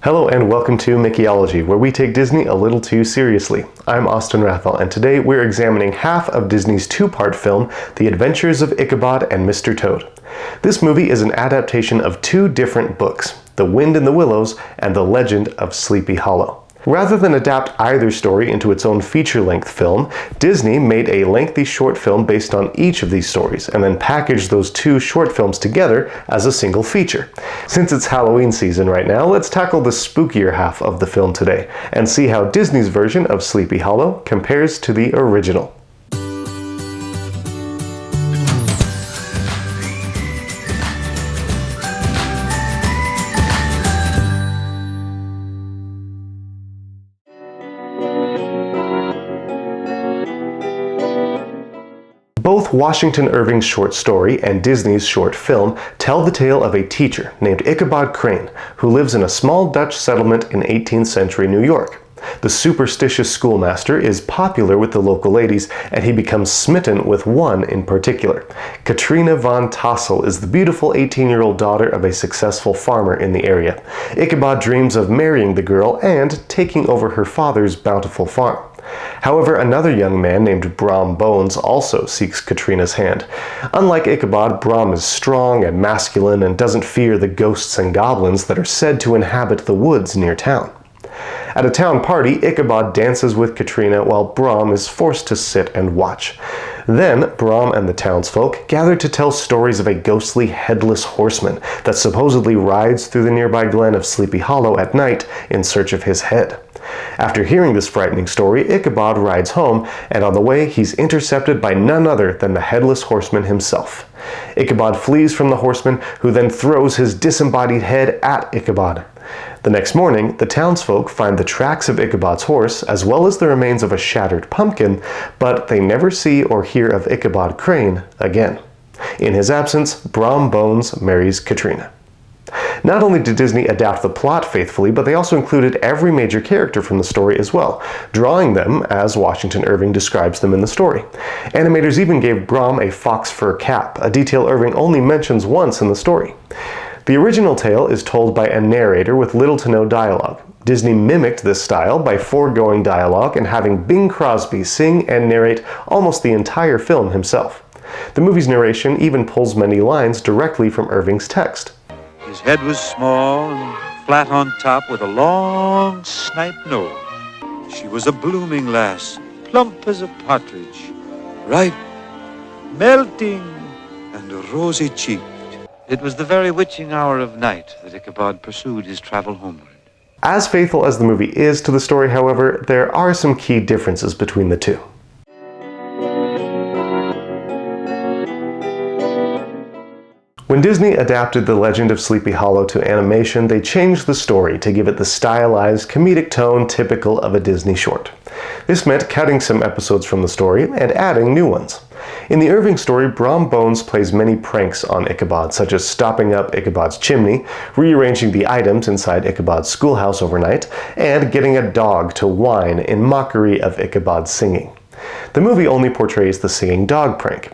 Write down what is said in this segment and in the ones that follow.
Hello and welcome to Mickeyology, where we take Disney a little too seriously. I'm Austin Rathel, and today we're examining half of Disney's two-part film, The Adventures of Ichabod and Mr. Toad. This movie is an adaptation of two different books, The Wind in the Willows and The Legend of Sleepy Hollow. Rather than adapt either story into its own feature-length film, Disney made a lengthy short film based on each of these stories, and then packaged those two short films together as a single feature. Since it's Halloween season right now, let's tackle the spookier half of the film today, and see how Disney's version of Sleepy Hollow compares to the original. Both Washington Irving's short story and Disney's short film tell the tale of a teacher named Ichabod Crane who lives in a small Dutch settlement in 18th century New York. The superstitious schoolmaster is popular with the local ladies, and he becomes smitten with one in particular. Katrina von Tassel is the beautiful 18-year-old daughter of a successful farmer in the area. Ichabod dreams of marrying the girl and taking over her father's bountiful farm. However, another young man named Brom Bones also seeks Katrina's hand. Unlike Ichabod, Brom is strong and masculine and doesn't fear the ghosts and goblins that are said to inhabit the woods near town. At a town party, Ichabod dances with Katrina while Brom is forced to sit and watch. Then, Brom and the townsfolk gather to tell stories of a ghostly headless horseman that supposedly rides through the nearby glen of Sleepy Hollow at night in search of his head. After hearing this frightening story, Ichabod rides home, and on the way he's intercepted by none other than the headless horseman himself. Ichabod flees from the horseman, who then throws his disembodied head at Ichabod. The next morning, the townsfolk find the tracks of Ichabod's horse, as well as the remains of a shattered pumpkin, but they never see or hear of Ichabod Crane again. In his absence, Brom Bones marries Katrina. Not only did Disney adapt the plot faithfully, but they also included every major character from the story as well, drawing them as Washington Irving describes them in the story. Animators even gave Brom a fox fur cap, a detail Irving only mentions once in the story. The original tale is told by a narrator with little to no dialogue. Disney mimicked this style by foregoing dialogue and having Bing Crosby sing and narrate almost the entire film himself. The movie's narration even pulls many lines directly from Irving's text. His head was small and flat on top with a long snipe nose. She was a blooming lass, plump as a partridge, ripe, melting, and rosy-cheeked. It was the very witching hour of night that Ichabod pursued his travel homeward. As faithful as the movie is to the story, however, there are some key differences between the two. When Disney adapted The Legend of Sleepy Hollow to animation, they changed the story to give it the stylized, comedic tone typical of a Disney short. This meant cutting some episodes from the story and adding new ones. In the Irving story, Brom Bones plays many pranks on Ichabod, such as stopping up Ichabod's chimney, rearranging the items inside Ichabod's schoolhouse overnight, and getting a dog to whine in mockery of Ichabod's singing. The movie only portrays the singing dog prank.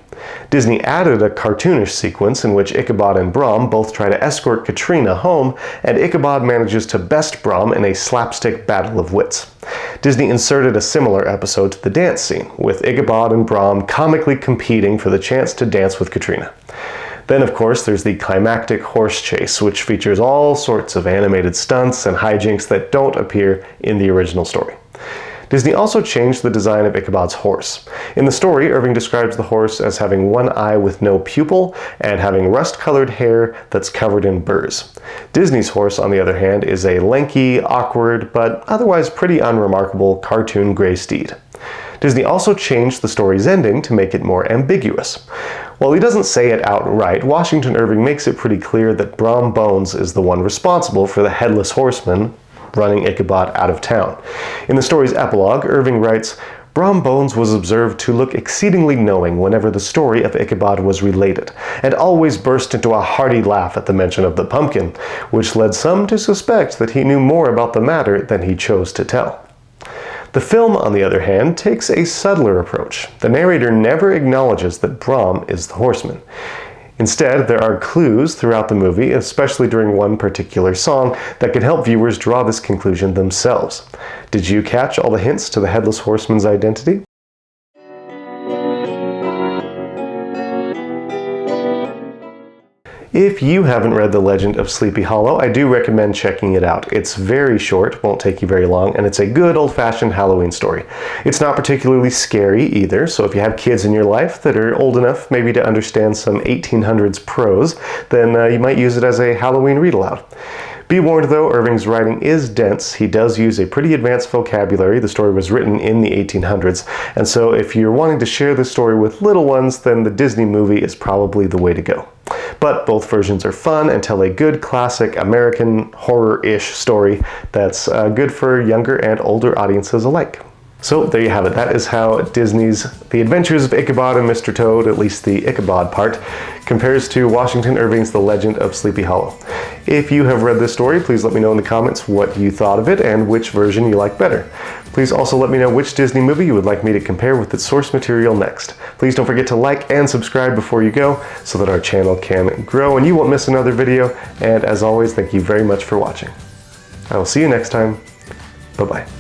Disney added a cartoonish sequence in which Ichabod and Brom both try to escort Katrina home, and Ichabod manages to best Brom in a slapstick battle of wits. Disney inserted a similar episode to the dance scene, with Ichabod and Brom comically competing for the chance to dance with Katrina. Then, of course, there's the climactic horse chase, which features all sorts of animated stunts and hijinks that don't appear in the original story. Disney also changed the design of Ichabod's horse. In the story, Irving describes the horse as having one eye with no pupil and having rust-colored hair that's covered in burrs. Disney's horse, on the other hand, is a lanky, awkward, but otherwise pretty unremarkable cartoon gray steed. Disney also changed the story's ending to make it more ambiguous. While he doesn't say it outright, Washington Irving makes it pretty clear that Brom Bones is the one responsible for the headless horseman running Ichabod out of town. In the story's epilogue, Irving writes, Brom Bones was observed to look exceedingly knowing whenever the story of Ichabod was related, and always burst into a hearty laugh at the mention of the pumpkin, which led some to suspect that he knew more about the matter than he chose to tell. The film, on the other hand, takes a subtler approach. The narrator never acknowledges that Brom is the horseman. Instead, there are clues throughout the movie, especially during one particular song, that can help viewers draw this conclusion themselves. Did you catch all the hints to the Headless Horseman's identity? If you haven't read The Legend of Sleepy Hollow, I do recommend checking it out. It's very short, won't take you very long, and it's a good old-fashioned Halloween story. It's not particularly scary either, so if you have kids in your life that are old enough maybe to understand some 1800s prose, then you might use it as a Halloween read-aloud. Be warned though, Irving's writing is dense. He does use a pretty advanced vocabulary. The story was written in the 1800s, and so if you're wanting to share this story with little ones, then the Disney movie is probably the way to go. But both versions are fun and tell a good classic American horror-ish story that's good for younger and older audiences alike. So there you have it. That is how Disney's The Adventures of Ichabod and Mr. Toad, at least the Ichabod part, compares to Washington Irving's The Legend of Sleepy Hollow. If you have read this story, please let me know in the comments what you thought of it and which version you like better. Please also let me know which Disney movie you would like me to compare with its source material next. Please don't forget to like and subscribe before you go so that our channel can grow and you won't miss another video. And as always, thank you very much for watching. I will see you next time. Bye-bye.